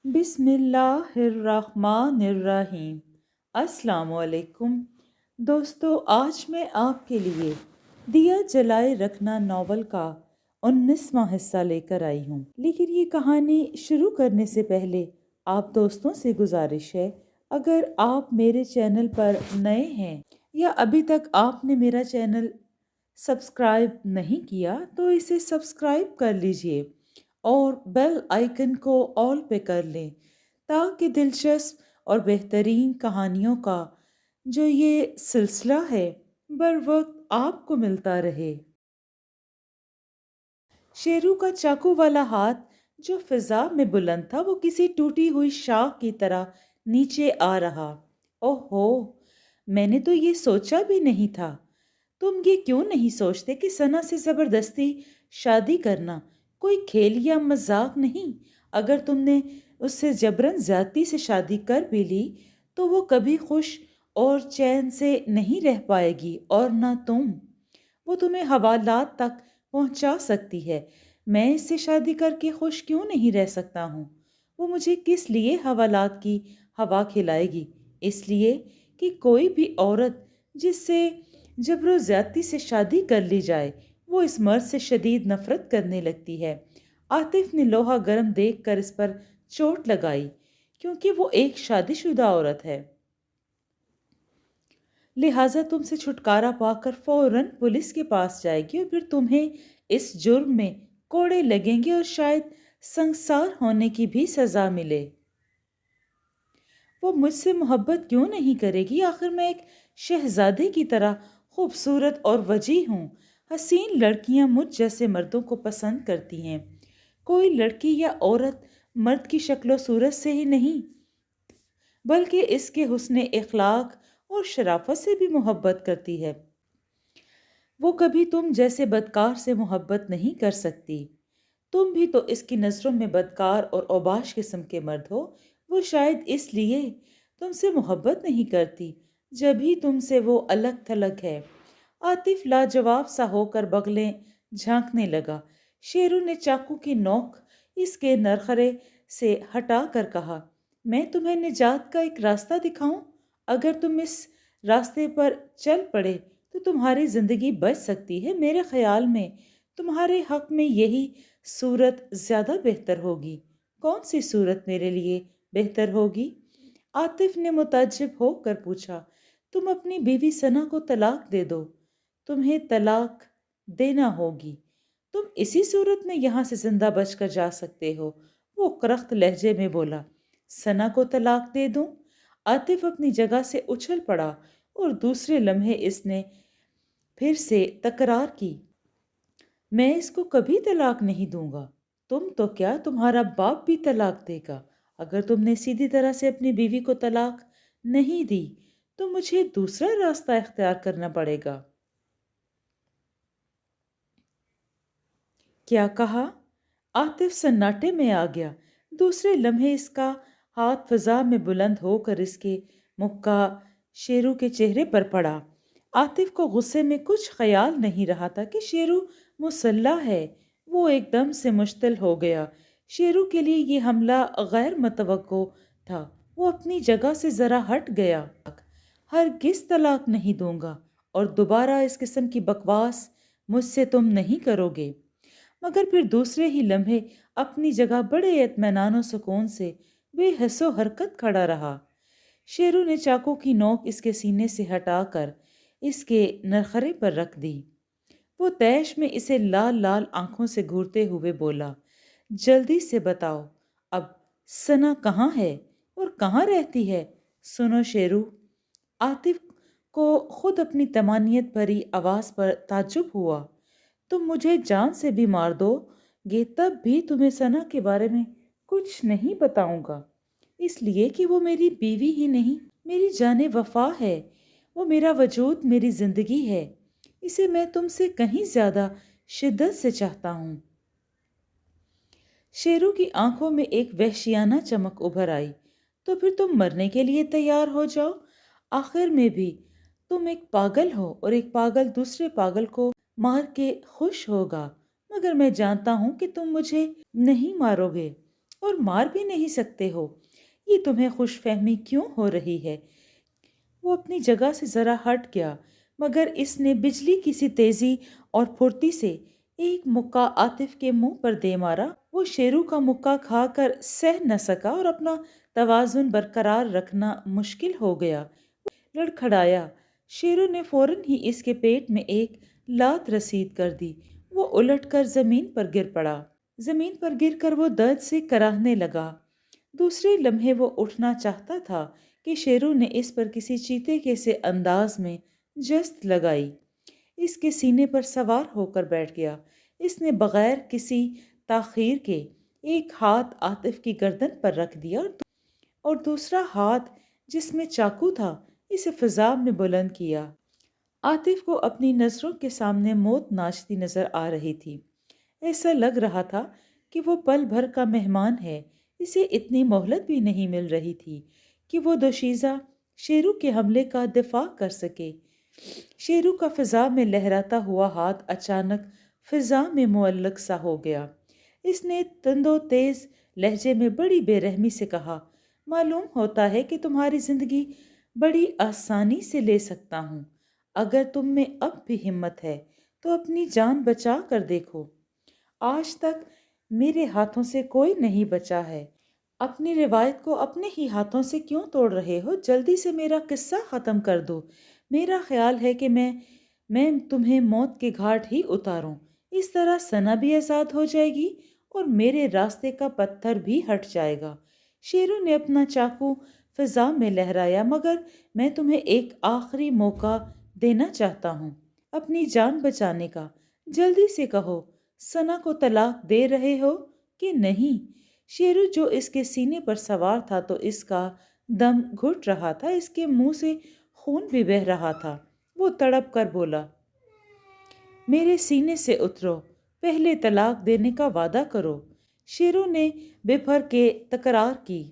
بسم اللہ الرحمن الرحیم۔ السلام علیکم دوستو، آج میں آپ کے لیے دیا جلائے رکھنا ناول کا 19واں حصہ لے کر آئی ہوں۔ لیکن یہ کہانی شروع کرنے سے پہلے آپ دوستوں سے گزارش ہے، اگر آپ میرے چینل پر نئے ہیں یا ابھی تک آپ نے میرا چینل سبسکرائب نہیں کیا تو اسے سبسکرائب کر لیجئے اور بیل آئیکن کو آل پہ کر لیں تاکہ دلچسپ اور بہترین کہانیوں کا جو یہ سلسلہ ہے بر وقت آپ کو ملتا رہے۔ شیرو کا چاقو والا ہاتھ جو فضا میں بلند تھا وہ کسی ٹوٹی ہوئی شاخ کی طرح نیچے آ رہا۔ اوہو، میں نے تو یہ سوچا بھی نہیں تھا۔ تم یہ کیوں نہیں سوچتے کہ ثنا سے زبردستی شادی کرنا کوئی کھیل یا مذاق نہیں؟ اگر تم نے اس سے جبراً زیادتی سے شادی کر بھی لی تو وہ کبھی خوش اور چین سے نہیں رہ پائے گی، اور نہ تم۔ وہ تمہیں حوالات تک پہنچا سکتی ہے۔ میں اس سے شادی کر کے خوش کیوں نہیں رہ سکتا ہوں؟ وہ مجھے کس لیے حوالات کی ہوا کھلائے گی؟ اس لیے کہ کوئی بھی عورت جس سے جبر و زیادتی سے شادی کر لی جائے وہ اس مرد سے شدید نفرت کرنے لگتی ہے۔ عاطف نے لوہا گرم دیکھ کر اس پر چوٹ لگائی، کیونکہ وہ ایک شادی شدہ عورت ہے، لہٰذا تم سے چھٹکارا پا کر فوراً پولیس کے پاس جائے گی اور پھر تمہیں اس جرم میں کوڑے لگیں گے اور شاید سنگسار ہونے کی بھی سزا ملے۔ وہ مجھ سے محبت کیوں نہیں کرے گی؟ آخر میں ایک شہزادے کی طرح خوبصورت اور وجیح ہوں۔ حسین لڑکیاں مجھ جیسے مردوں کو پسند کرتی ہیں۔ کوئی لڑکی یا عورت مرد کی شکل و صورت سے ہی نہیں بلکہ اس کے حسن اخلاق اور شرافت سے بھی محبت کرتی ہے۔ وہ کبھی تم جیسے بدکار سے محبت نہیں کر سکتی۔ تم بھی تو اس کی نظروں میں بدکار اور اوباش قسم کے مرد ہو۔ وہ شاید اس لیے تم سے محبت نہیں کرتی جب ہی تم سے وہ الگ تھلگ ہے۔ عاطف لاجواب سا ہو کر بغلیں جھانکنے لگا۔ شیرو نے چاقو کی نوک اس کے نرخرے سے ہٹا کر کہا، میں تمہیں نجات کا ایک راستہ دکھاؤں؟ اگر تم اس راستے پر چل پڑے تو تمہاری زندگی بچ سکتی ہے۔ میرے خیال میں تمہارے حق میں یہی صورت زیادہ بہتر ہوگی۔ کون سی صورت میرے لیے بہتر ہوگی؟ عاطف نے متعجب ہو کر پوچھا۔ تم اپنی بیوی ثنا کو طلاق دے دو۔ تمہیں طلاق دینا ہوگی۔ تم اسی صورت میں یہاں سے زندہ بچ کر جا سکتے ہو۔ وہ کرخت لہجے میں بولا۔ ثنا کو طلاق دے دوں؟ عاطف اپنی جگہ سے اچھل پڑا اور دوسرے لمحے اس نے پھر سے تکرار کی، میں اس کو کبھی طلاق نہیں دوں گا۔ تم تو کیا، تمہارا باپ بھی طلاق دے گا۔ اگر تم نے سیدھی طرح سے اپنی بیوی کو طلاق نہیں دی تو مجھے دوسرا راستہ اختیار کرنا پڑے گا۔ کیا کہا؟ عاطف سناٹے میں آ گیا۔ دوسرے لمحے اس کا ہاتھ فضا میں بلند ہو کر اس کے مکہ شیرو کے چہرے پر پڑا۔ عاطف کو غصے میں کچھ خیال نہیں رہا تھا کہ شیرو مسلح ہے۔ وہ ایک دم سے مشتعل ہو گیا۔ شیرو کے لیے یہ حملہ غیر متوقع تھا۔ وہ اپنی جگہ سے ذرا ہٹ گیا۔ ہرگز طلاق نہیں دوں گا اور دوبارہ اس قسم کی بکواس مجھ سے تم نہیں کرو گے۔ مگر پھر دوسرے ہی لمحے اپنی جگہ بڑے اطمینان و سکون سے بے حس و حرکت کھڑا رہا۔ شیرو نے چاقو کی نوک اس کے سینے سے ہٹا کر اس کے نرخرے پر رکھ دی۔ وہ تیش میں اسے لال لال آنکھوں سے گھورتے ہوئے بولا، جلدی سے بتاؤ اب ثنا کہاں ہے اور کہاں رہتی ہے؟ سنو شیرو۔ عاطف کو خود اپنی طمانینت بھری آواز پر تعجب ہوا۔ تم مجھے جان سے بھی مار دو گے تب بھی تمہیں ثنا کے بارے میں کچھ نہیں بتاؤں گا، اس لیے کہ وہ میری بیوی ہی نہیں، میری جان وفا ہے۔ وہ میرا وجود، میری زندگی ہے۔ اسے میں تم سے کہیں زیادہ شدت سے چاہتا ہوں۔ شیرو کی آنکھوں میں ایک وحشیانہ چمک ابھر آئی۔ تو پھر تم مرنے کے لیے تیار ہو جاؤ۔ آخر میں بھی تم ایک پاگل ہو اور ایک پاگل دوسرے پاگل کو مار کے خوش ہوگا، مگر میں جانتا ہوں کہ تم مجھے نہیں مارو گے۔ اور مار بھی نہیں سکتے ہو، یہ تمہیں خوش فہمی کیوں ہو رہی ہے؟ وہ اپنی جگہ سے ذرا ہٹ گیا، مگر اس نے بجلی کی سی تیزی اور پھرتی سے ایک مکہ عاطف کے منہ پر دے مارا۔ وہ شیرو کا مکہ کھا کر سہ نہ سکا اور اپنا توازن برقرار رکھنا مشکل ہو گیا۔ لڑکھڑایا۔ شیرو نے فوراً ہی اس کے پیٹ میں ایک لات رسید کر دی۔ وہ الٹ کر زمین پر گر پڑا۔ زمین پر گر کر وہ درد سے کراہنے لگا۔ دوسرے لمحے وہ اٹھنا چاہتا تھا کہ شیرو نے اس پر کسی چیتے کے سے انداز میں جست لگائی۔ اس کے سینے پر سوار ہو کر بیٹھ گیا۔ اس نے بغیر کسی تاخیر کے ایک ہاتھ عاطف کی گردن پر رکھ دیا اور دوسرا ہاتھ جس میں چاقو تھا اسے فضا میں بلند کیا۔ عاطف کو اپنی نظروں کے سامنے موت ناچتی نظر آ رہی تھی۔ ایسا لگ رہا تھا کہ وہ پل بھر کا مہمان ہے۔ اسے اتنی مہلت بھی نہیں مل رہی تھی کہ وہ دوشیزہ شیرو کے حملے کا دفاع کر سکے۔ شیرو کا فضا میں لہراتا ہوا ہاتھ اچانک فضا میں معلق سا ہو گیا۔ اس نے تند و تیز لہجے میں بڑی بے رحمی سے کہا، معلوم ہوتا ہے کہ تمہاری زندگی بڑی آسانی سے لے سکتا ہوں۔ اگر تم میں اب بھی ہمت ہے تو اپنی جان بچا کر دیکھو۔ آج تک میرے ہاتھوں سے کوئی نہیں بچا ہے۔ اپنی روایت کو اپنے ہی ہاتھوں سے کیوں توڑ رہے ہو؟ جلدی سے میرا قصہ ختم کر دو۔ میرا خیال ہے کہ میں تمہیں موت کے گھاٹ ہی اتاروں۔ اس طرح ثنا بھی آزاد ہو جائے گی اور میرے راستے کا پتھر بھی ہٹ جائے گا۔ شیرو نے اپنا چاقو فضا میں لہرایا، مگر میں تمہیں ایک آخری موقع دینا چاہتا ہوں اپنی جان بچانے کا۔ جلدی سے کہو، ثنا کو طلاق دے رہے ہو کہ نہیں؟ شیرو جو اس کے سینے پر سوار تھا تو اس کا دم گھٹ رہا تھا، اس کے منہ سے خون بھی بہہ رہا تھا۔ وہ تڑپ کر بولا، میرے سینے سے اترو، پہلے طلاق دینے کا وعدہ کرو۔ شیرو نے بپھر کے تکرار کی۔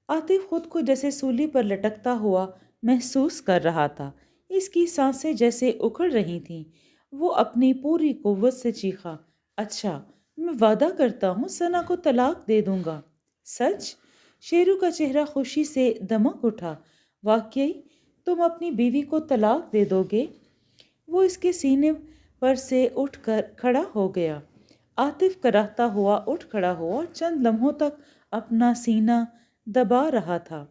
عاطف خود کو جیسے سولی پر لٹکتا ہوا محسوس کر رہا تھا۔ اس کی سانسیں جیسے اکھڑ رہی تھیں۔ وہ اپنی پوری قوت سے چیخا، اچھا، میں وعدہ کرتا ہوں ثنا کو طلاق دے دوں گا۔ سچ؟ شیرو کا چہرہ خوشی سے دمک اٹھا۔ واقعی تم اپنی بیوی کو طلاق دے دو گے؟ وہ اس کے سینے پر سے اٹھ کر کھڑا ہو گیا۔ عاطف کراہتا ہوا اٹھ کھڑا ہوا اور چند لمحوں تک اپنا سینہ دبا رہا تھا۔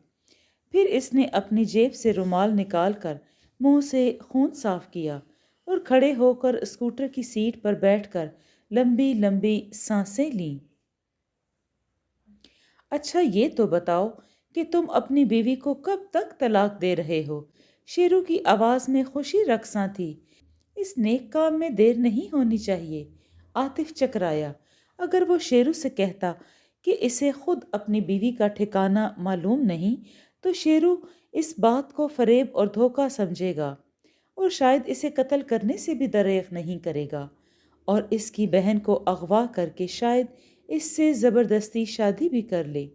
پھر اس نے اپنی جیب سے رومال نکال کر منہ سے خون صاف کیا اور کھڑے ہو کر اسکوٹر کی سیٹ پر بیٹھ کر لمبی لمبی سانسیں لیں۔ اچھا یہ تو بتاؤ کہ تم اپنی بیوی کو کب تک طلاق دے رہے ہو؟ شیرو کی آواز میں خوشی رقصاں تھی۔ اس نیک کام میں دیر نہیں ہونی چاہیے۔ عاطف چکرایا۔ اگر وہ شیرو سے کہتا کہ اسے خود اپنی بیوی کا ٹھکانہ معلوم نہیں تو شیرو اس بات کو فریب اور دھوکہ سمجھے گا اور شاید اسے قتل کرنے سے بھی دریغ نہیں کرے گا اور اس کی بہن کو اغوا کر کے شاید اس سے زبردستی شادی بھی کر لے۔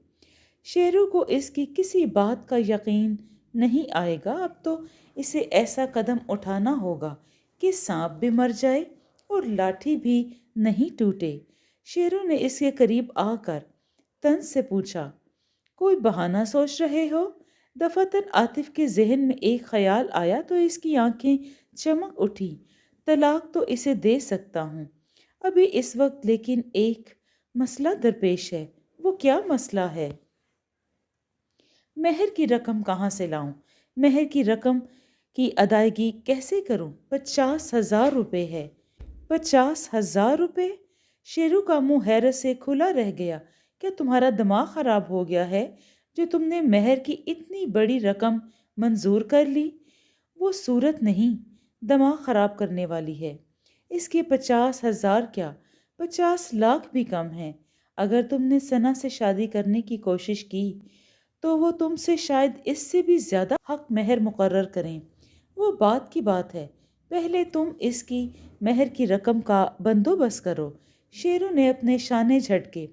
شیرو کو اس کی کسی بات کا یقین نہیں آئے گا۔ اب تو اسے ایسا قدم اٹھانا ہوگا کہ سانپ بھی مر جائے اور لاٹھی بھی نہیں ٹوٹے۔ شیرو نے اس کے قریب آ کر طنز سے پوچھا، کوئی بہانہ سوچ رہے ہو؟ دفعتاً عاطف کے ذہن میں ایک خیال آیا تو اس کی آنکھیں چمک اٹھی۔ طلاق تو اسے دے سکتا ہوں ابھی اس وقت، لیکن ایک مسئلہ درپیش ہے۔ وہ کیا مسئلہ ہے؟ مہر کی رقم کہاں سے لاؤں؟ مہر کی رقم کی ادائیگی کیسے کروں؟ 50,000 روپے ہے۔ 50,000 روپے؟ شیرو کا منہ حیرت سے کھلا رہ گیا۔ کیا تمہارا دماغ خراب ہو گیا ہے جو تم نے مہر کی اتنی بڑی رقم منظور کر لی؟ وہ صورت نہیں دماغ خراب کرنے والی ہے۔ اس کے 50,000 کیا 50 لاکھ بھی کم ہیں۔ اگر تم نے ثنا سے شادی کرنے کی کوشش کی تو وہ تم سے شاید اس سے بھی زیادہ حق مہر مقرر کریں۔ وہ بات کی بات ہے، پہلے تم اس کی مہر کی رقم کا بندوبست کرو۔ شیرو نے اپنے شانے جھٹکے۔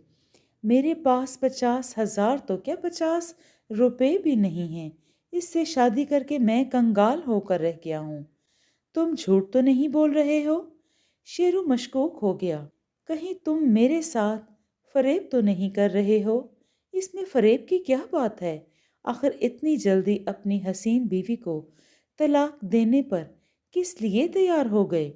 میرے پاس 50,000 تو کیا 50 روپے بھی نہیں ہیں۔ اس سے شادی کر کے میں کنگال ہو کر رہ گیا ہوں۔ تم جھوٹ تو نہیں بول رہے ہو؟ شیرو مشکوک ہو گیا۔ کہیں تم میرے ساتھ فریب تو نہیں کر رہے ہو؟ اس میں فریب کی کیا بات ہے؟ آخر اتنی جلدی اپنی حسین بیوی کو طلاق دینے پر کس لیے تیار ہو گئے؟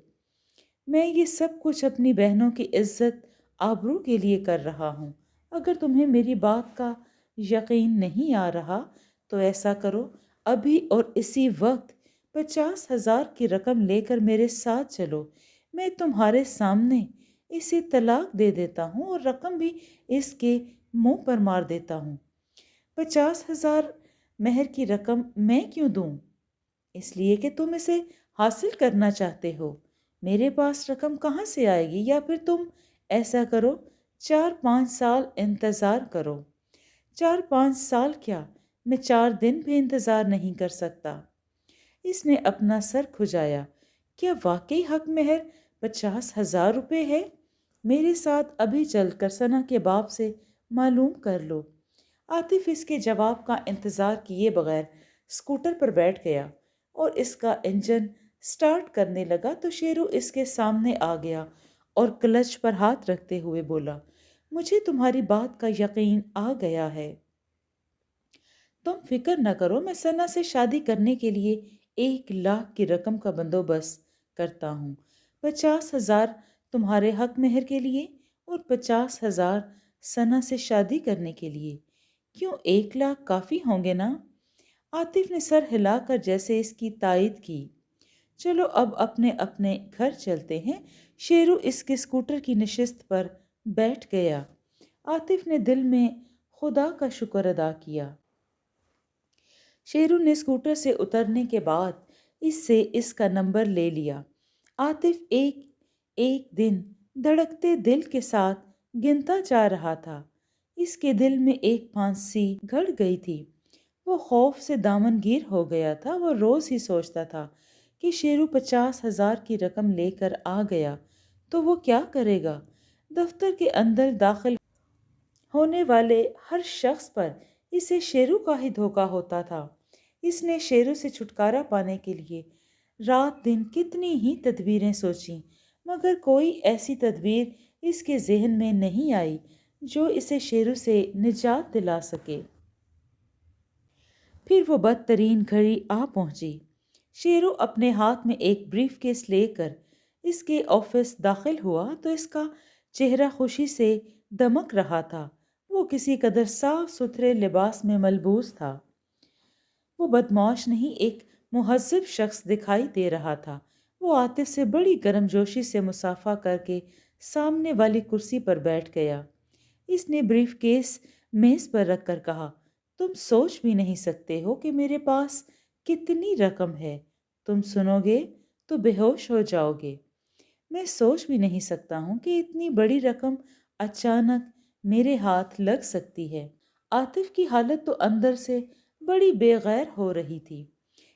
میں یہ سب کچھ اپنی بہنوں کی عزت آبرو کے لیے کر رہا ہوں۔ اگر تمہیں میری بات کا یقین نہیں آ رہا تو ایسا کرو، ابھی اور اسی وقت 50,000 کی رقم لے کر میرے ساتھ چلو۔ میں تمہارے سامنے اسے طلاق دے دیتا ہوں اور رقم بھی اس کے منہ پر مار دیتا ہوں۔ 50,000 مہر کی رقم میں کیوں دوں؟ اس لیے کہ تم اسے حاصل کرنا چاہتے ہو۔ میرے پاس رقم کہاں سے آئے گی؟ یا پھر تم ایسا کرو، 4-5 سال انتظار کرو۔ 4-5 سال کیا، میں 4 دن بھی انتظار نہیں کر سکتا۔ اس نے اپنا سر کھجایا۔ کیا واقعی حق مہر 50,000 روپے ہے؟ میرے ساتھ ابھی چل کر ثنا کے باپ سے معلوم کر لو۔ عاطف اس کے جواب کا انتظار کیے بغیر اسکوٹر پر بیٹھ گیا اور اس کا انجن سٹارٹ کرنے لگا تو شیرو اس کے سامنے آ گیا اور کلچ پر ہاتھ رکھتے ہوئے بولا، مجھے تمہاری بات کا یقین آ گیا ہے۔ تم فکر نہ کرو، میں ثنا سے شادی کرنے کے لیے 1 لاکھ کی رقم کا بندوبست کرتا ہوں۔ 50,000 تمہارے حق مہر کے لیے اور 50,000 ثنا سے شادی کرنے کے لیے۔ کیوں 1 لاکھ کافی ہوں گے نا؟ عاطف نے سر ہلا کر جیسے اس کی تائید کی۔ چلو اب اپنے اپنے گھر چلتے ہیں۔ شیرو اس کے اسکوٹر کی نشست پر بیٹھ گیا۔ عاطف نے دل میں خدا کا شکر ادا کیا۔ شیرو نے اسکوٹر سے اترنے کے بعد اس سے اس کا نمبر لے لیا۔ عاطف ایک ایک دن دھڑکتے دل کے ساتھ گنتا جا رہا تھا۔ اس کے دل میں ایک پھانسی گھڑ گئی تھی۔ وہ خوف سے دامن گیر ہو گیا تھا۔ وہ روز ہی سوچتا تھا کہ شیرو 50,000 کی رقم لے کر آ گیا تو وہ کیا کرے گا؟ دفتر کے اندر داخل ہونے والے ہر شخص پر اسے شیرو کا ہی دھوکہ ہوتا تھا۔ اس نے شیرو سے چھٹکارا پانے کے لیے رات دن کتنی ہی تدبیریں سوچیں، مگر کوئی ایسی تدبیر اس کے ذہن میں نہیں آئی جو اسے شیرو سے نجات دلا سکے۔ پھر وہ بدترین گھڑی آ پہنچی۔ شیرو اپنے ہاتھ میں ایک بریف کیس لے کر اس کے آفس داخل ہوا تو اس کا چہرہ خوشی سے دمک رہا تھا۔ وہ کسی قدر صاف ستھرے لباس میں ملبوس تھا۔ وہ بدمعاش نہیں، ایک مہذب شخص دکھائی دے رہا تھا۔ وہ عاطف سے بڑی گرم جوشی سے مصافحہ کر کے سامنے والی کرسی پر بیٹھ گیا۔ اس نے بریف کیس میز پر رکھ کر کہا، تم سوچ بھی نہیں سکتے ہو کہ میرے پاس کتنی رقم ہے۔ تم سنو گے تو بے ہوش ہو جاؤ گے۔ میں سوچ بھی نہیں سکتا ہوں کہ اتنی بڑی رقم اچانک میرے ہاتھ لگ سکتی ہے۔ عاطف کی حالت تو اندر سے بڑی بے غیر ہو رہی تھی۔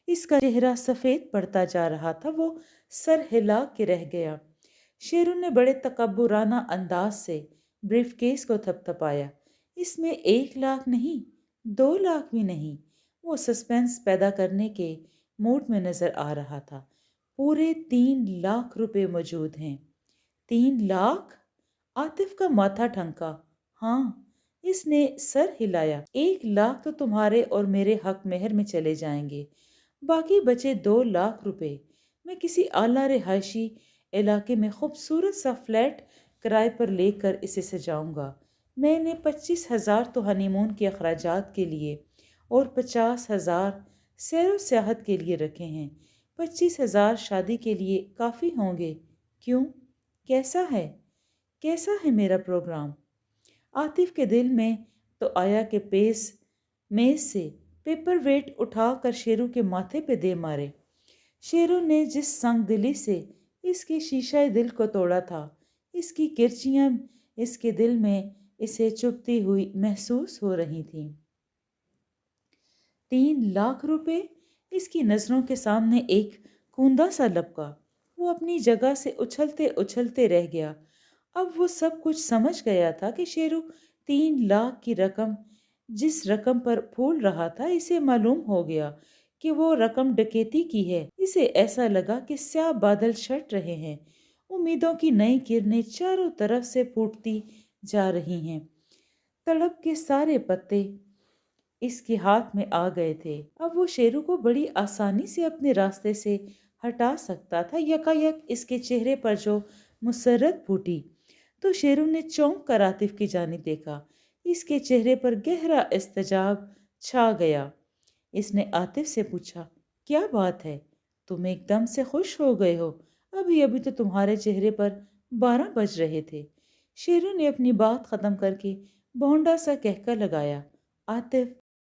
اس کا چہرہ سفید پڑتا جا رہا تھا۔ وہ سر ہلا کے رہ گیا۔ شیرو نے بڑے تکبرانہ انداز سے بریف کیس کو تھپتھپایا۔ اس میں 1 لاکھ نہیں، 2 لاکھ بھی نہیں۔ وہ سسپینس پیدا کرنے کے موڈ میں نظر آ رہا تھا۔ پورے 3 لاکھ روپے موجود ہیں۔ 3 لاکھ؟ عاطف کا ماتھا ٹھنکا۔ ہاں، اس نے سر ہلایا۔ 1 لاکھ تو تمہارے اور میرے حق مہر میں چلے جائیں گے، باقی بچے 2 لاکھ روپے میں کسی اعلیٰ رہائشی علاقے میں خوبصورت سا فلیٹ کرائے پر لے کر اسے سجاؤں گا۔ میں نے 25,000 تو ہنی مون کے اخراجات کے لیے اور 50,000 سیر و سیاحت کے لیے رکھے ہیں۔ 25,000 شادی کے لیے کافی ہوں گے۔ کیوں؟ کیسا ہے میرا پروگرام؟ عاطف کے دل میں تو آیا کہ میز سے پیپر ویٹ اٹھا کر شیرو کے ماتھے پہ دے مارے۔ شیرو نے جس سنگ دلی سے اس کے شیشہ دل کو توڑا تھا، اس کی کرچیاں اس کے دل میں اسے چبھتی ہوئی محسوس ہو رہی تھیں۔ 3 لاکھ روپے؟ اس کی نظروں کے سامنے ایک کوندا سا لپکا۔ وہ اپنی جگہ سے اچھلتے اچھلتے رہ گیا۔ اب وہ سب کچھ سمجھ گیا تھا کہ شیرو 3 لاکھ کی رقم جس رقم پر پھول رہا تھا، اسے معلوم ہو گیا کہ وہ رقم ڈکیتی کی ہے۔ اسے ایسا لگا کہ سیاہ بادل چھٹ رہے ہیں۔ امیدوں کی نئی کرنیں چاروں طرف سے پھوٹتی جا رہی ہیں۔ تڑپ کے سارے پتے اس کے ہاتھ میں آ گئے تھے۔ اب وہ شیرو کو بڑی آسانی سے اپنے راستے سے ہٹا سکتا تھا۔ یکایک اس کے چہرے پر جو مسرت پھوٹی تو شیرو نے چونک کر عاطف کی جانب دیکھا۔ اس کے چہرے پر گہرا اضطراب چھا گیا۔ اس نے عاطف سے پوچھا، کیا بات ہے؟ تم ایک دم سے خوش ہو گئے ہو؟ ابھی تو تمہارے چہرے پر 12 بج رہے تھے۔ شیرو نے اپنی بات ختم کر کے بونڈا سا کہکا لگایا۔ عاطف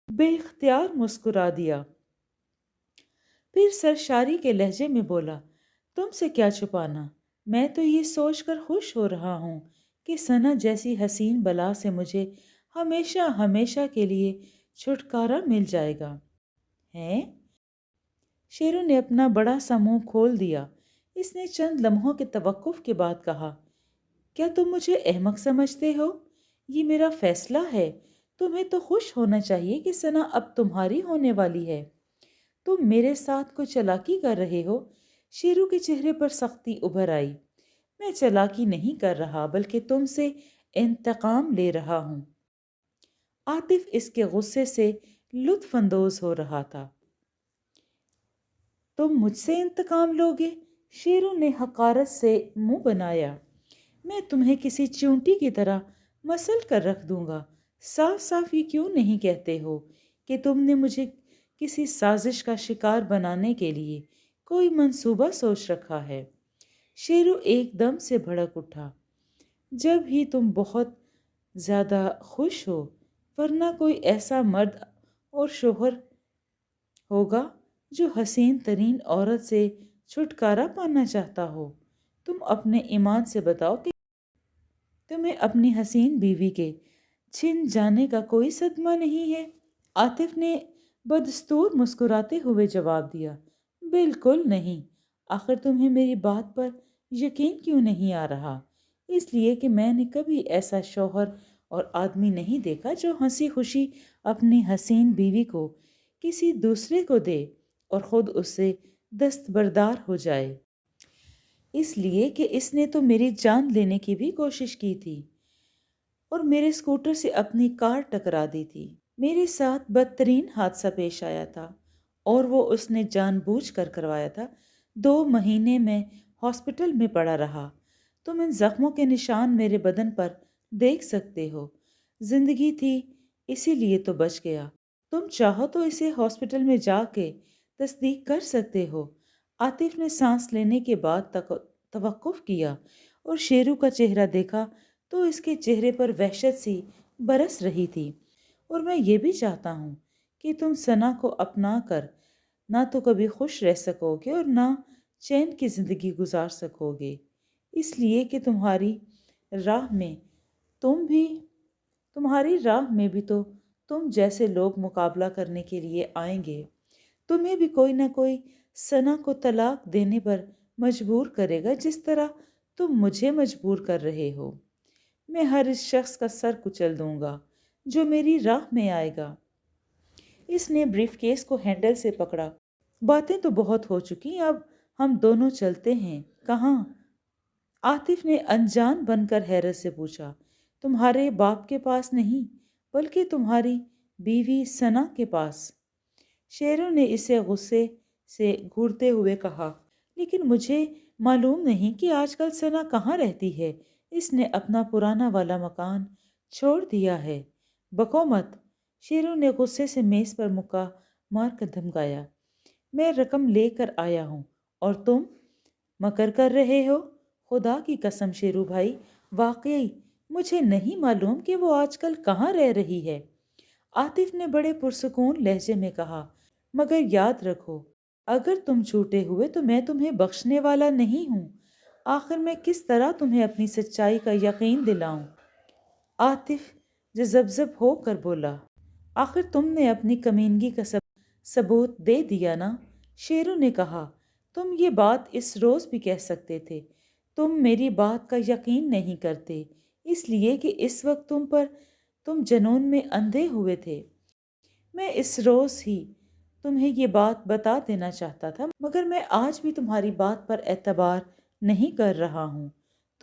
بے اختیار مسکرا دیا، پھر سرشاری کے لہجے میں بولا، تم سے کیا چھپانا؟ میں تو یہ سوچ کر خوش ہو رہا ہوں کہ ثنا جیسی حسین بلا سے مجھے ہمیشہ ہمیشہ کے لیے چھٹکارا مل جائے گا۔ ہیں؟ شیرو نے اپنا بڑا سا منہ کھول دیا۔ اس نے چند لمحوں کے توقف کے بعد کہا، کیا تم مجھے احمق سمجھتے ہو؟ یہ میرا فیصلہ ہے۔ تمہیں تو خوش ہونا چاہیے کہ ثنا اب تمہاری ہونے والی ہے۔ تم میرے ساتھ کوئی چالاکی کر رہے ہو؟ شیرو کے چہرے پر سختی ابھر آئی۔ میں چالاکی نہیں کر رہا بلکہ تم سے انتقام لے رہا ہوں۔ عاطف اس کے غصے سے لطف اندوز ہو رہا تھا۔ تم مجھ سے انتقام لوگے؟ شیرو نے حقارت سے منہ بنایا۔ میں تمہیں کسی چونٹی کی طرح مسل کر رکھ دوں گا۔ صاف صاف یہ کیوں نہیں کہتے ہو کہ تم نے مجھے کسی سازش کا شکار بنانے کے لیے کوئی منصوبہ سوچ رکھا ہے؟ شیرو ایک دم سے بھڑک اٹھا۔ جب ہی تم بہت زیادہ خوش ہو، ورنہ کوئی ایسا مرد اور شوہر ہوگا جو حسین ترین عورت سے چھٹکارا پانا چاہتا ہو؟ تم اپنے ایمان سے بتاؤ کہ تمہیں اپنی حسین بیوی کے چھن جانے کا کوئی صدمہ نہیں ہے؟ عاطف نے بدستور مسکراتے ہوئے جواب دیا، بالکل نہیں۔ آخر تمہیں میری بات پر یقین کیوں نہیں آ رہا؟ اس لیے کہ میں نے کبھی ایسا شوہر اور آدمی نہیں دیکھا جو ہنسی خوشی اپنی حسین بیوی کو کسی دوسرے کو دے اور خود اس سے دستبردار ہو جائے۔ اس لیے کہ اس نے تو میری جان لینے کی بھی کوشش کی تھی اور میرے اسکوٹر سے اپنی کار ٹکرا دی تھی۔ میرے ساتھ بدترین حادثہ پیش آیا تھا اور وہ اس نے جان بوجھ کر کروایا تھا۔ 2 مہینے میں ہاسپٹل میں پڑا رہا۔ تم ان زخموں کے نشان میرے بدن پر دیکھ سکتے ہو۔ زندگی تھی اسی لیے تو بچ گیا۔ تم چاہو تو اسے ہاسپٹل میں جا کے تصدیق کر سکتے ہو۔ عاطف نے سانس لینے کے بعد توقف کیا اور شیرو کا چہرہ دیکھا تو اس کے چہرے پر وحشت سی برس رہی تھی۔ اور میں یہ بھی چاہتا ہوں کہ تم ثنا کو اپنا کر نہ تو کبھی خوش رہ سکو گے اور نہ چین کی زندگی گزار سکو گے، اس لیے کہ تمہاری راہ میں بھی تو تم جیسے لوگ مقابلہ کرنے کے لیے آئیں گے۔ تمہیں بھی کوئی نہ کوئی ثنا کو طلاق دینے پر مجبور کرے گا، جس طرح تم مجھے مجبور کر رہے ہو۔ میں ہر اس شخص کا سر کچل دوں گا جو میری راہ میں آئے گا۔ اس نے بریف کیس کو ہینڈل سے پکڑا۔ باتیں تو بہت ہو چکی، اب ہم دونوں چلتے ہیں۔ کہاں؟ عاطف نے انجان بن کر حیرت سے پوچھا۔ تمہارے باپ کے پاس نہیں بلکہ تمہاری بیوی ثنا کے پاس۔ شیرو نے اسے غصے سے گھورتے ہوئے کہا، لیکن مجھے معلوم نہیں کہ آج کل ثنا کہاں رہتی ہے۔ اس نے اپنا پرانا والا مکان چھوڑ دیا ہے۔ بکو مت، شیرو نے غصے سے میز پر مکہ مار کر دھمکایا۔ میں رقم لے کر آیا ہوں اور تم مکر کر رہے ہو؟ خدا کی قسم شیرو بھائی، واقعی مجھے نہیں معلوم کہ وہ آج کل کہاں رہ رہی ہے۔ عاطف نے بڑے پرسکون لہجے میں کہا، مگر یاد رکھو اگر تم جھوٹے ہوئے تو میں تمہیں بخشنے والا نہیں ہوں۔ آخر میں کس طرح تمہیں اپنی سچائی کا یقین دلاؤں؟ عاطف جذب ہو کر بولا، آخر تم نے اپنی کمینگی کا ثبوت دے دیا نا۔ شیرو نے کہا، تم یہ بات اس روز بھی کہہ سکتے تھے۔ تم میری بات کا یقین نہیں کرتے اس لیے کہ اس وقت تم جنون میں اندھے ہوئے تھے۔ میں اس روز ہی تمہیں یہ بات بتا دینا چاہتا تھا، مگر میں آج بھی تمہاری بات پر اعتبار نہیں کر رہا ہوں۔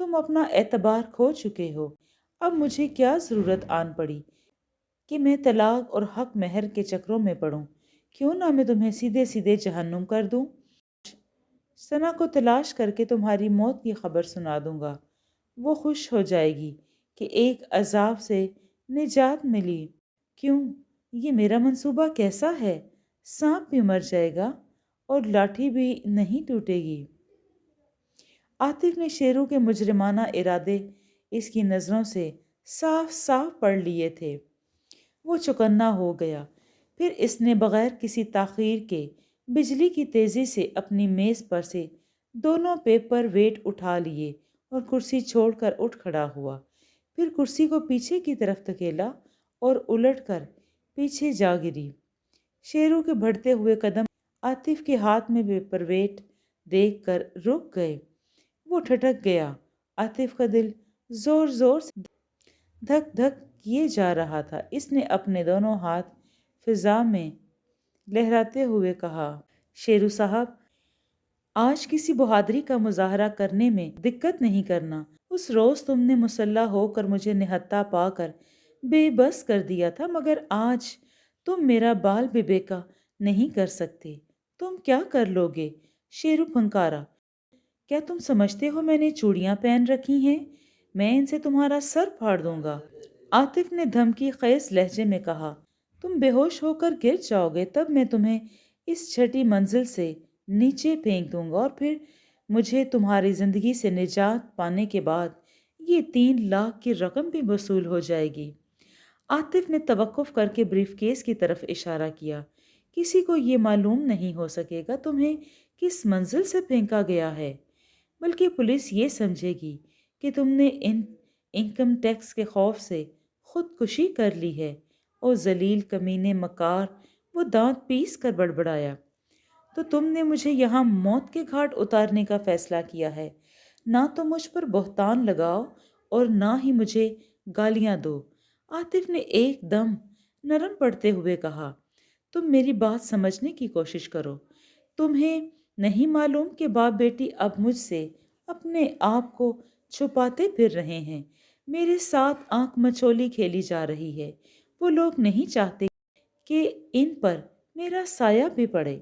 تم اپنا اعتبار کھو چکے ہو۔ اب مجھے کیا ضرورت آن پڑی کہ میں طلاق اور حق مہر کے چکروں میں پڑوں؟ کیوں نہ میں تمہیں سیدھے سیدھے جہنم کر دوں؟ ثنا کو تلاش کر کے تمہاری موت کی خبر سنا دوں گا۔ وہ خوش ہو جائے گی کہ ایک عذاب سے نجات ملی۔ کیوں؟ یہ میرا منصوبہ کیسا ہے؟ سانپ بھی مر جائے گا اور لاٹھی بھی نہیں ٹوٹے گی۔ عاطف نے شیرو کے مجرمانہ ارادے اس کی نظروں سے صاف صاف پڑھ لیے تھے۔ وہ چوکنا ہو گیا۔ پھر اس نے بغیر کسی تاخیر کے بجلی کی تیزی سے اپنی میز پر سے دونوں پیپر ویٹ اٹھا لیے اور کرسی چھوڑ کر اٹھ کھڑا ہوا۔ پھر کرسی کو پیچھے کی طرف دھکیلا اور الٹ کر پیچھے جا گری۔ شیرو کے بڑھتے ہوئے قدم عاطف کے ہاتھ میں پیپر ویٹ دیکھ کر رک گئے۔ وہ ٹھٹک گیا۔ عاطف کا دل زور زور سے دھک دھک کیے جا رہا تھا۔ اس نے اپنے دونوں ہاتھ فضا میں لہراتے ہوئے کہا، شیرو صاحب، آج کسی بہادری کا مظاہرہ کرنے میں دقت نہیں کرنا۔ اس روز تم نے مسلح ہو کر مجھے نہتا پا کر بے بس کر دیا تھا، مگر آج تم میرا بال بھی بیکا نہیں کر سکتے۔ تم کیا کر لو گے؟ شیرو پھنکارا۔ کیا تم سمجھتے ہو میں نے چوڑیاں پہن رکھی ہیں؟ میں ان سے تمہارا سر پھاڑ دوں گا۔ عاطف نے دھمکی خیز لہجے میں کہا، تم بے ہوش ہو کر گر جاؤ گے، تب میں تمہیں اس چھٹی منزل سے نیچے پھینک دوں گا اور پھر مجھے تمہاری زندگی سے نجات پانے کے بعد یہ 3 لاکھ کی رقم بھی وصول ہو جائے گی۔ عاطف نے توقف کر کے بریف کیس کی طرف اشارہ کیا۔ کسی کو یہ معلوم نہیں ہو سکے گا تمہیں کس منزل سے پھینکا گیا ہے، بلکہ پولیس یہ سمجھے گی کہ تم نے انکم ٹیکس کے خوف سے خودکشی کر لی ہے۔ اور ذلیل کمینے مکار، وہ دانت پیس کر بڑبڑایا، تو تم نے مجھے یہاں موت کے گھاٹ اتارنے کا فیصلہ کیا ہے۔ نہ تو مجھ پر بہتان لگاؤ اور نہ ہی مجھے گالیاں دو۔ عاطف نے ایک دم نرم پڑتے ہوئے کہا، تم میری بات سمجھنے کی کوشش کرو۔ تمہیں نہیں معلوم کہ باپ بیٹی اب مجھ سے اپنے آپ کو چھپاتے پھر رہے ہیں۔ میرے ساتھ آنکھ مچولی کھیلی جا رہی ہے۔ وہ لوگ نہیں چاہتے کہ ان پر میرا سایہ بھی پڑے۔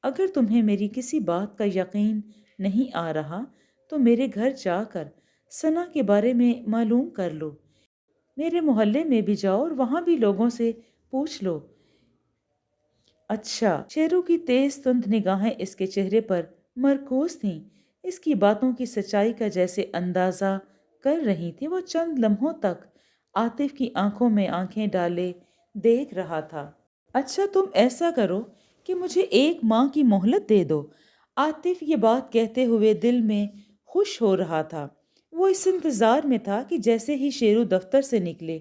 اگر تمہیں میری کسی بات کا یقین نہیں آ رہا تو میرے گھر جا کر ثنا کے بارے میں معلوم کر لو۔ میرے محلے میں بھی جاؤ اور وہاں بھی لوگوں سے پوچھ لو۔ اچھا، شیرو کی تیز تند نگاہیں اس کے چہرے پر مرکوز تھیں، اس کی باتوں کی سچائی کا جیسے اندازہ کر رہی تھی۔ وہ چند لمحوں تک عاطف کی آنکھوں میں آنکھیں ڈالے دیکھ رہا تھا۔ اچھا، تم ایسا کرو کہ مجھے 1 ماہ کی مہلت دے دو۔ عاطف یہ بات کہتے ہوئے دل میں خوش ہو رہا تھا۔ وہ اس انتظار میں تھا کہ جیسے ہی شیرو دفتر سے نکلے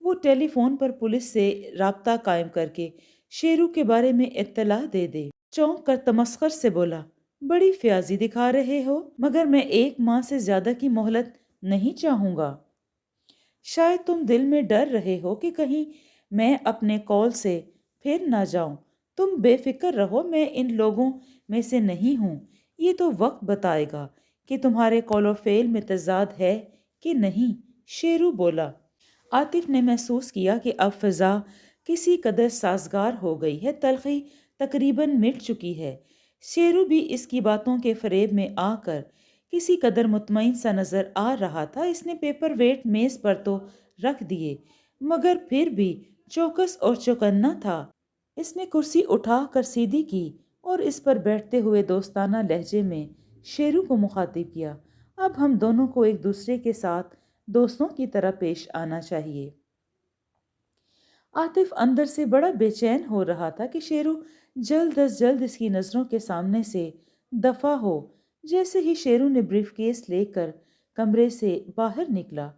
وہ ٹیلی فون پر پولیس سے رابطہ قائم کر کے شیرو کے بارے میں اطلاع دے دے۔ چونک کر تمسخر سے بولا، بڑی فیاضی دکھا رہے ہو، مگر میں 1 ماہ سے زیادہ کی مہلت نہیں چاہوں گا۔ شاید تم دل میں ڈر رہے ہو کہ کہیں میں اپنے قول سے پھر نہ جاؤں۔ تم بے فکر رہو، میں ان لوگوں میں سے نہیں ہوں۔ یہ تو وقت بتائے گا کہ تمہارے قول و فعل میں تضاد ہے کہ نہیں، شیرو بولا۔ عاطف نے محسوس کیا کہ اب فضا کسی قدر سازگار ہو گئی ہے، تلخی تقریباً مٹ چکی ہے۔ شیرو بھی اس کی باتوں کے فریب میں آ کر کسی قدر مطمئن سا نظر آ رہا تھا۔ اس نے پیپر ویٹ میز پر تو رکھ دیے، مگر پھر بھی چوکس اور چوکنا تھا۔ اس نے کرسی اٹھا کر سیدھی کی اور اس پر بیٹھتے ہوئے دوستانہ لہجے میں شیرو کو مخاطب کیا، اب ہم دونوں کو ایک دوسرے کے ساتھ دوستوں کی طرح پیش آنا چاہیے۔ عاطف اندر سے بڑا بے چین ہو رہا تھا کہ شیرو جلد از جلد اس کی نظروں کے سامنے سے دفع ہو۔ جیسے ہی شیرو نے بریف کیس لے کر کمرے سے باہر نکلا،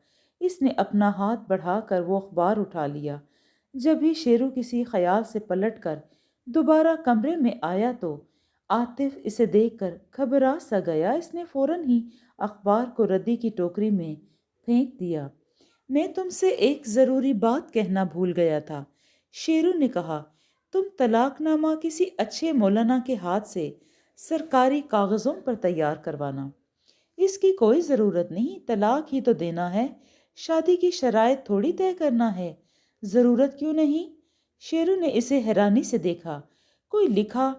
اس نے اپنا ہاتھ بڑھا کر وہ اخبار اٹھا لیا۔ جب ہی شیرو کسی خیال سے پلٹ کر دوبارہ کمرے میں آیا تو عاطف اسے دیکھ کر گھبرا سا گیا۔ اس نے فوراً ہی اخبار کو ردی کی ٹوکری میں پھینک دیا۔ میں تم سے ایک ضروری بات کہنا بھول گیا تھا، شیرو نے کہا۔ تم طلاق نامہ کسی اچھے مولانا کے ہاتھ سے سرکاری کاغذوں پر تیار کروانا۔ اس کی کوئی ضرورت نہیں، طلاق ہی تو دینا ہے۔ شادی کی شرائط تھوڑی طے کرنا ہے، ضرورت کیوں نہیں؟ شیرو نے اسے حیرانی سے دیکھا۔ کوئی لکھا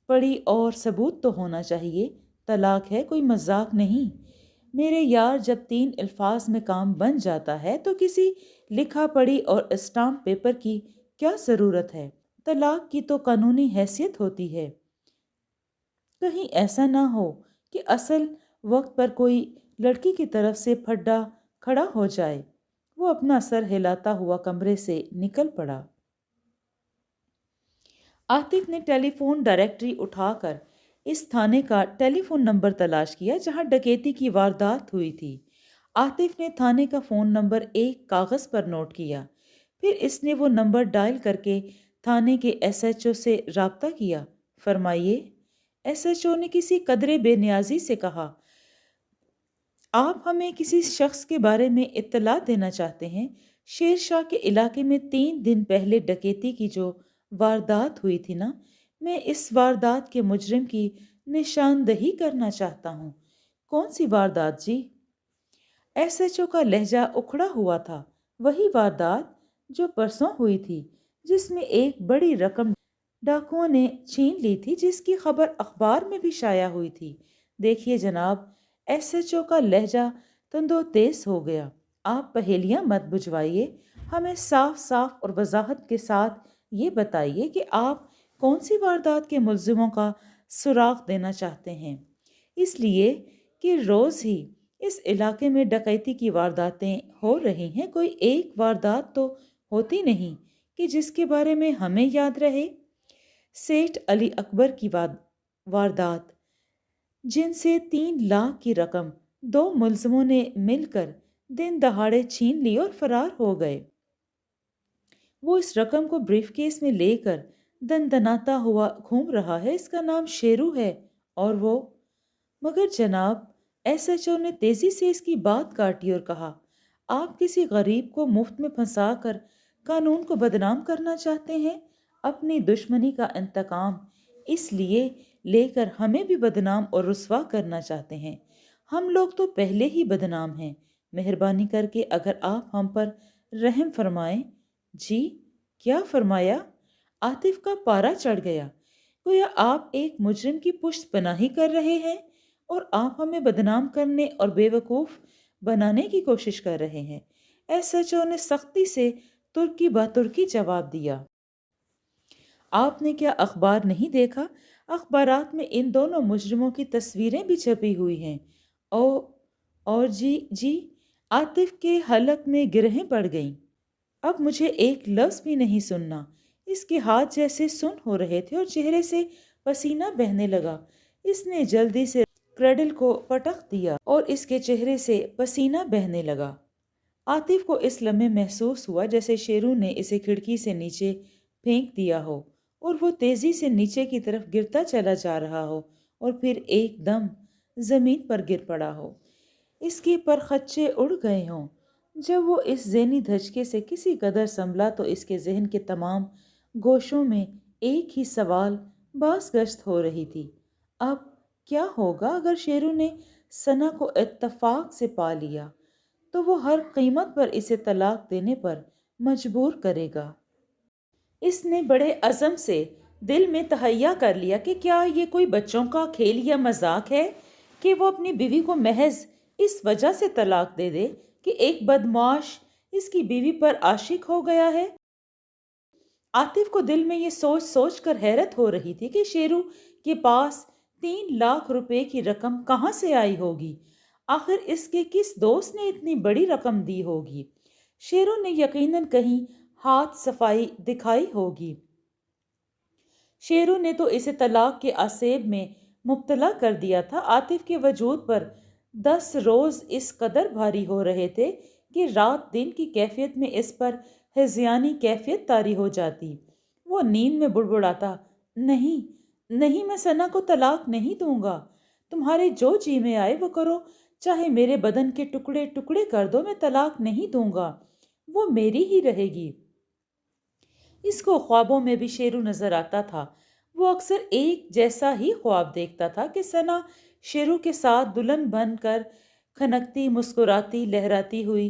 پڑھی اور ثبوت تو ہونا چاہیے، طلاق ہے، کوئی مذاق نہیں۔ میرے یار، جب 3 الفاظ میں کام بن جاتا ہے تو کسی لکھا پڑھی اور اسٹامپ پیپر کی کیا ضرورت ہے؟ طلاق کی تو قانونی حیثیت ہوتی ہے۔ کہیں ایسا نہ ہو کہ اصل وقت پر کوئی لڑکی کی طرف سے پھڈا کھڑا ہو جائے۔ وہ اپنا سر ہلاتا ہوا کمرے سے نکل پڑا۔ عاطف نے ٹیلی فون ڈائریکٹری اٹھا کر اس تھانے کا ٹیلی فون نمبر تلاش کیا جہاں ڈکیتی کی واردات ہوئی تھی۔ عاطف نے تھانے کا فون نمبر ایک کاغذ پر نوٹ کیا، پھر اس نے وہ نمبر ڈائل کر کے تھانے کے ایس ایچ او سے رابطہ کیا۔ فرمائیے، ایس ایچ او نے کسی قدرے بے نیازی سے کہا۔ آپ ہمیں کسی شخص کے بارے میں اطلاع دینا چاہتے ہیں؟ شیر شاہ کے علاقے میں 3 دن پہلے ڈکیتی کی جو واردات ہوئی تھی نا، میں اس واردات کے مجرم کی نشاندہی کرنا چاہتا ہوں۔ کون سی واردات جی؟ ایس ایچ او کا لہجہ اکھڑا ہوا تھا۔ وہی واردات جو پرسوں ہوئی تھی، جس میں ایک بڑی رقم ڈاکوؤں نے چھین لی تھی، جس کی خبر اخبار میں بھی شائع ہوئی تھی۔ دیکھیے جناب، ایس ایچ او کا لہجہ تندو تیز ہو گیا، آپ پہیلیاں مت بجھوائیے، ہمیں صاف صاف اور وضاحت کے ساتھ یہ بتائیے کہ آپ کون سی واردات کے ملزموں کا سراغ دینا چاہتے ہیں۔ اس لیے کہ روز ہی اس علاقے میں ڈکیتی کی وارداتیں ہو رہی ہیں، کوئی ایک واردات تو ہوتی نہیں کہ جس کے بارے میں ہمیں یاد رہے۔ سیٹھ علی اکبر کی واردات، جن سے 3 لاکھ کی رقم 2 ملزموں نے مل کر دن دہاڑے چھین لی اور فرار ہو گئے۔ وہ اس رقم کو بریف کیس میں لے کر دندناتا ہوا گھوم رہا ہے، اس کا نام شیرو ہے، اور وہ… مگر جناب، ایس ایچ او نے تیزی سے اس کی بات کاٹی اور کہا، آپ کسی غریب کو مفت میں پھنسا کر قانون کو بدنام کرنا چاہتے ہیں، اپنی دشمنی کا انتقام اس لیے لے کر ہمیں بھی بدنام اور رسوا کرنا چاہتے ہیں۔ ہم لوگ تو پہلے ہی بدنام ہیں، مہربانی کر کے اگر آپ ہم پر رحم فرمائیں۔ جی، کیا فرمایا؟ عاطف کا پارا چڑھ گیا، گویا آپ ایک مجرم کی پشت پناہی کر رہے ہیں اور آپ ہمیں بدنام کرنے اور بے وقوف بنانے کی کوشش کر رہے ہیں۔ ایس ایچ او نے سختی سے ترکی با ترکی جواب دیا۔ آپ نے کیا اخبار نہیں دیکھا؟ اخبارات میں ان دونوں مجرموں کی تصویریں بھی چھپی ہوئی ہیں۔ اور جی، عاطف کے حلق میں گرہیں پڑ گئیں۔ اب مجھے ایک لفظ بھی نہیں سننا۔ اس کے ہاتھ جیسے سن ہو رہے تھے اور چہرے سے پسینہ بہنے لگا۔ اس نے جلدی سے کریڈل کو پٹخ دیا اور اس کے چہرے سے پسینہ بہنے لگا۔ عاطف کو اس لمحے محسوس ہوا جیسے شیرو نے اسے کھڑکی سے نیچے پھینک دیا ہو اور وہ تیزی سے نیچے کی طرف گرتا چلا جا رہا ہو اور پھر ایک دم زمین پر گر پڑا ہو۔ اس کے پرخچے اڑ گئے ہوں۔ جب وہ اس ذہنی دھچکے سے کسی قدر سنبھلا تو اس کے ذہن کے تمام گوشوں میں ایک ہی سوال باز گشت ہو رہی تھی، اب کیا ہوگا اگر شیرو نے ثنا کو اتفاق سے پا لیا تو وہ ہر قیمت پر اسے طلاق دینے پر مجبور کرے گا۔ اس نے بڑے عزم سے دل میں تہیہ کر لیا کہ کیا یہ کوئی بچوں کا کھیل یا مذاق ہے کہ وہ اپنی بیوی کو محض اس وجہ سے طلاق دے دے کہ ایک بدمعاش اس کی بیوی پر عاشق ہو گیا ہے۔ عاطف کو دل میں یہ سوچ سوچ کر حیرت ہو رہی تھی کہ شیرو کے پاس 3 لاکھ روپے کی رقم کہاں سے آئی ہوگی، آخر اس کے کس دوست نے اتنی بڑی رقم دی ہوگی۔ شیرو نے یقیناً کہیں ہاتھ صفائی دکھائی ہوگی۔ شیرو نے تو اسے طلاق کے آسیب میں مبتلا کر دیا تھا۔ عاطف کے وجود پر 10 روز اس قدر بھاری ہو رہے تھے کہ رات دن کی کیفیت میں اس پر ہذیانی کیفیت طاری ہو جاتی۔ وہ نیند میں بڑبڑاتا، نہیں، میں ثنا کو طلاق نہیں دوں گا، تمہارے جو جی میں آئے وہ کرو، چاہے میرے بدن کے ٹکڑے ٹکڑے کر دو، میں طلاق نہیں دوں گا، وہ میری ہی رہے گی۔ اس کو خوابوں میں بھی شیرو نظر آتا تھا۔ وہ اکثر ایک جیسا ہی خواب دیکھتا تھا کہ ثنا شیرو کے ساتھ دلہن بن کر کھنکتی، مسکراتی، لہراتی ہوئی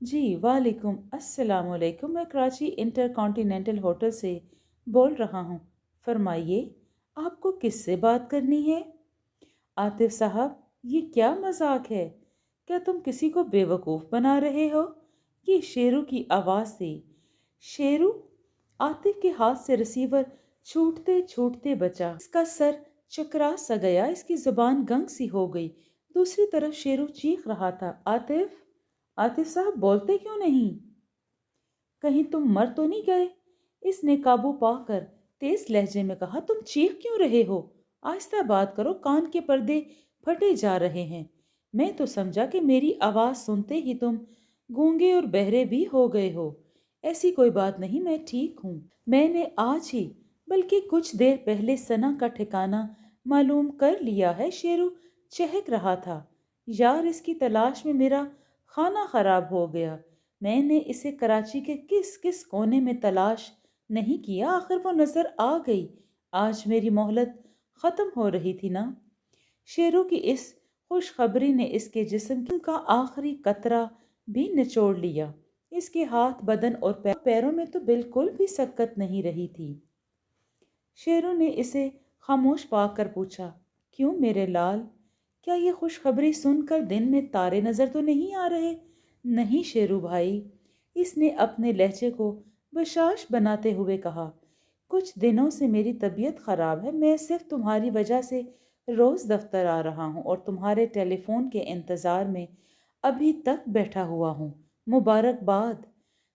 جی وعلیکم السلام علیکم، میں کراچی انٹر کانٹیننٹل ہوٹل سے بول رہا ہوں، فرمائیے آپ کو کس سے بات کرنی ہے؟ عاطف صاحب، یہ کیا مذاق ہے؟ کیا تم کسی کو بیوقوف بنا رہے ہو؟ یہ شیرو کی آواز تھی۔ شیرو؟ عاطف کے ہاتھ سے ریسیور چھوٹتے چھوٹتے بچا، اس کا سر چکرا سا گیا، اس کی زبان گنگ سی ہو گئی۔ دوسری طرف شیرو چیخ رہا تھا، عاطف، عاطف صاحب بولتے کیوں نہیں؟ کہیں تم مر تو نہیں گئے؟ اس نے قابو پا کر تیز لہجے میں کہا، تم چیخ کیوں رہے ہو؟ آہستہ بات کرو، کان کے پردے پھٹے جا رہے ہیں۔ میں تو سمجھا کہ میری آواز سنتے ہی تم گونگے اور بہرے بھی ہو گئے ہو۔ ایسی کوئی بات نہیں، میں ٹھیک ہوں۔ میں نے آج ہی بلکہ کچھ دیر پہلے ثنا کا ٹھکانہ معلوم کر لیا ہے۔ شیرو چہک رہا تھا، یار اس کی تلاش میں میرا کھانا خراب ہو گیا۔ میں نے اسے کراچی کے کس کس کونے میں تلاش نہیں کیا، آخر وہ نظر آ گئی۔ آج میری مہلت ختم ہو رہی تھی نا۔ شیرو کی اس خوشخبری نے اس کے جسم کا آخری قطرہ بھی نچوڑ لیا۔ اس کے ہاتھ، بدن اور پیروں میں تو بالکل بھی سکت نہیں رہی تھی۔ شیرو نے اسے خاموش پا کر پوچھا، کیوں میرے لال؟ کیا یہ خوشخبری سن کر دن میں تارے نظر تو نہیں آ رہے؟ نہیں شیرو بھائی، اس نے اپنے لہجے کو بشاش بناتے ہوئے کہا، کچھ دنوں سے میری طبیعت خراب ہے۔ میں صرف تمہاری وجہ سے روز دفتر آ رہا ہوں اور تمہارے ٹیلی فون کے انتظار میں ابھی تک بیٹھا ہوا ہوں۔ مبارکباد،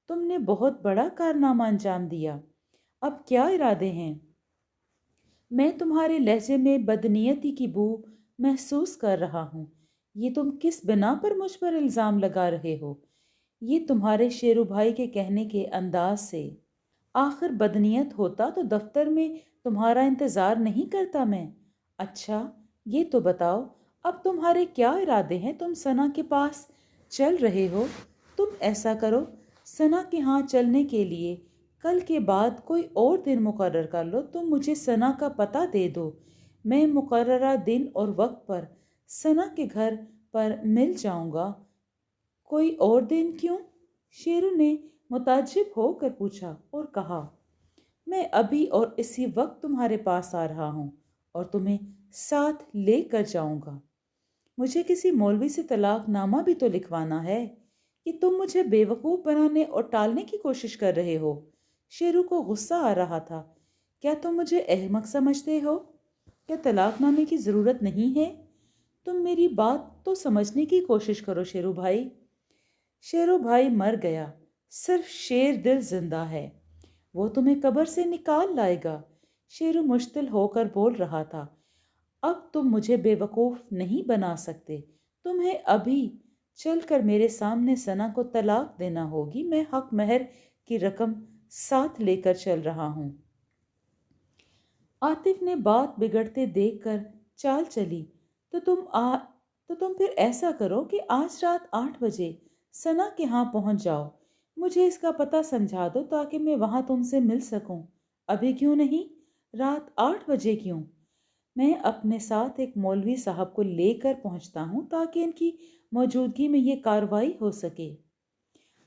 تم نے بہت بڑا کارنامہ انجام دیا۔ اب کیا ارادے ہیں؟ میں تمہارے لہجے میں بدنیتی کی بو محسوس کر رہا ہوں۔ یہ تم کس بنا پر مجھ پر الزام لگا رہے ہو؟ یہ تمہارے شیرو بھائی کے کہنے کے انداز سے۔ آخر بدنیت ہوتا تو دفتر میں تمہارا انتظار نہیں کرتا میں۔ اچھا، یہ تو بتاؤ اب تمہارے کیا ارادے ہیں؟ تم ثنا کے پاس چل رہے ہو؟ تم ایسا کرو، ثنا کے ہاں چلنے کے لیے کل کے بعد کوئی اور دن مقرر کر لو۔ تم مجھے ثنا کا پتہ دے دو، میں مقررہ دن اور وقت پر ثنا کے گھر پر مل جاؤں گا۔ کوئی اور دن کیوں؟ شیرو نے متعجب ہو کر پوچھا اور کہا، میں ابھی اور اسی وقت تمہارے پاس آ رہا ہوں اور تمہیں ساتھ لے کر جاؤں گا۔ مجھے کسی مولوی سے طلاق نامہ بھی تو لکھوانا ہے۔ کہ تم مجھے بیوقوف بنانے اور ٹالنے کی کوشش کر رہے ہو؟ شیرو کو غصہ آ رہا تھا۔ کیا تم مجھے احمق سمجھتے ہو؟ کیا طلاق نامے کی ضرورت نہیں ہے؟ تم میری بات تو سمجھنے کی کوشش کرو شیرو بھائی۔ شیرو بھائی مر گیا، صرف شیر دل زندہ ہے، وہ تمہیں قبر سے نکال لائے گا۔ شیرو مشتعل ہو کر بول رہا تھا، اب تم مجھے بے وقوف نہیں بنا سکتے۔ تمہیں ابھی چل کر میرے سامنے ثنا کو طلاق دینا ہوگی۔ میں حق مہر کی رقم ساتھ لے کر چل رہا ہوں۔ عاطف نے بات بگڑتے دیکھ کر چال چلی، تو تم پھر ایسا کرو کہ آج رات 8 بجے ثنا کے ہاں پہنچ جاؤ۔ مجھے اس کا پتہ سمجھا دو تاکہ میں وہاں تم سے مل سکوں۔ ابھی کیوں نہیں؟ رات 8 بجے کیوں؟ میں اپنے ساتھ ایک مولوی صاحب کو لے کر پہنچتا ہوں تاکہ ان کی موجودگی میں یہ کاروائی ہو سکے۔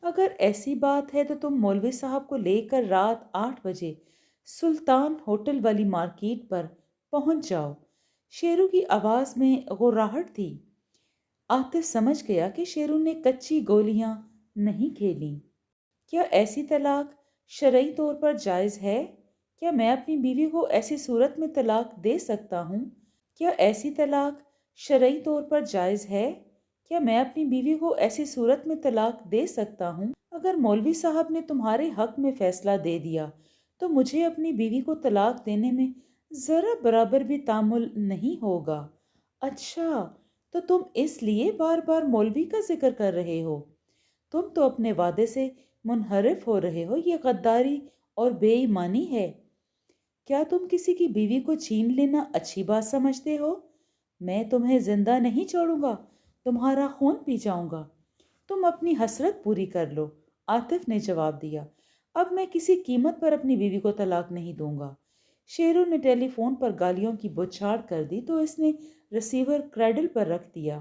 اگر ایسی بات ہے تو تم مولوی صاحب کو لے کر رات 8 بجے سلطان ہوٹل والی مارکیٹ پر پہنچ جاؤ۔ شیرو کی آواز میں غراہٹ تھی۔ عاطف سمجھ گیا کہ شیرو نے کچی گولیاں نہیں کھیلیں۔ کیا ایسی طلاق شرعی طور پر جائز ہے؟ کیا میں اپنی بیوی کو ایسی صورت میں طلاق دے سکتا ہوں؟ کیا ایسی طلاق شرعی طور پر جائز ہے؟ کیا میں اپنی بیوی کو ایسی صورت میں طلاق دے سکتا ہوں؟ اگر مولوی صاحب نے تمہارے حق میں فیصلہ دے دیا تو مجھے اپنی بیوی کو طلاق دینے میں ذرا برابر بھی تامل نہیں ہوگا۔ اچھا، تو تم اس لیے بار بار مولوی کا ذکر کر رہے ہو؟ تم تو اپنے وعدے سے منحرف ہو رہے ہو۔ یہ غداری اور بے ایمانی ہے۔ کیا تم کسی کی بیوی کو چھین لینا اچھی بات سمجھتے ہو؟ میں تمہیں زندہ نہیں چھوڑوں گا، تمہارا خون پی جاؤں گا۔ تم اپنی حسرت پوری کر لو، عاطف نے جواب دیا۔ اب میں کسی قیمت پر اپنی بیوی کو طلاق نہیں دوں گا۔ شیرو نے ٹیلی فون پر گالیوں کی بوچھاڑ کر دی تو اس نے ریسیور کریڈل پر رکھ دیا۔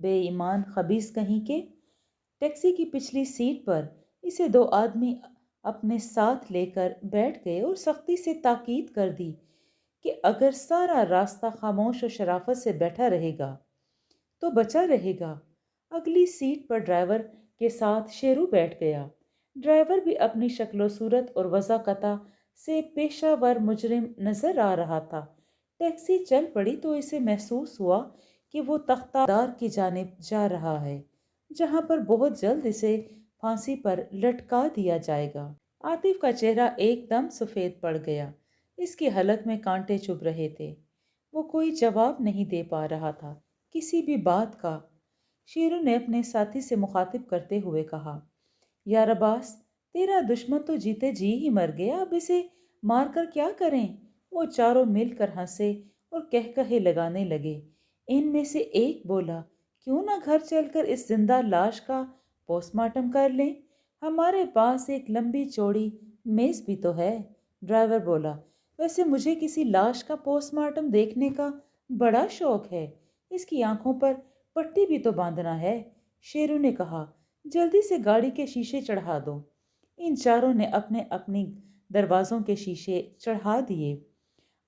بے ایمان خبیث کہیں کے۔ ٹیکسی کی پچھلی سیٹ پر اسے دو آدمی اپنے ساتھ لے کر بیٹھ گئے اور سختی سے تاکید کر دی کہ اگر سارا راستہ خاموش و شرافت سے بیٹھا رہے گا تو بچا رہے گا۔ اگلی سیٹ پر ڈرائیور کے ساتھ شیرو بیٹھ گیا۔ ڈرائیور بھی اپنی شکل و صورت اور وضاقتہ سے پیشہ ور مجرم نظر آ رہا تھا۔ ٹیکسی چل پڑی تو اسے محسوس ہوا کہ وہ تختہ دار کی جانب جا رہا ہے، جہاں پر بہت جلد اسے پھانسی پر لٹکا دیا جائے گا۔ عاطف کا چہرہ ایک دم سفید پڑ گیا۔ اس کی حلق میں کانٹے چبھ رہے تھے۔ وہ کوئی جواب نہیں دے پا رہا تھا کسی بھی بات کا۔ شیرو نے اپنے ساتھی سے مخاطب کرتے ہوئے کہا، یار عباس، تیرا دشمن تو جیتے جی ہی مر گیا، اب اسے مار کر کیا کریں؟ وہ چاروں مل کر ہنسے اور کہے لگانے لگے۔ ان میں سے ایک بولا، کیوں نہ گھر چل کر اس زندہ لاش کا پوسٹ مارٹم کر لیں؟ ہمارے پاس ایک لمبی چوڑی میز بھی تو ہے۔ ڈرائیور بولا، ویسے مجھے کسی لاش کا پوسٹ مارٹم دیکھنے کا بڑا شوق ہے، اس کی آنکھوں پر پٹی بھی تو باندھنا ہے۔ شیرو نے کہا، جلدی سے گاڑی کے شیشے چڑھا دو۔ ان چاروں نے اپنے اپنی دروازوں کے شیشے چڑھا دیے۔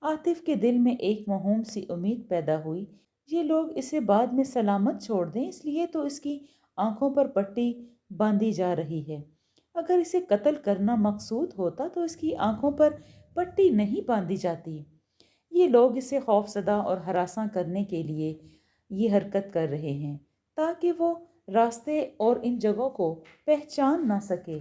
عاطف کے دل میں ایک موہوم سی امید پیدا ہوئی، یہ لوگ اسے بعد میں سلامت چھوڑ دیں، اس لیے تو اس کی آنکھوں پر پٹی باندھی جا رہی ہے۔ اگر اسے قتل کرنا مقصود ہوتا تو اس کی آنکھوں پر پٹی نہیں باندھی جاتی۔ یہ لوگ اسے خوفزدہ اور ہراساں کرنے کے لیے یہ حرکت کر رہے ہیں تاکہ وہ راستے اور ان جگہوں کو پہچان نہ سکے۔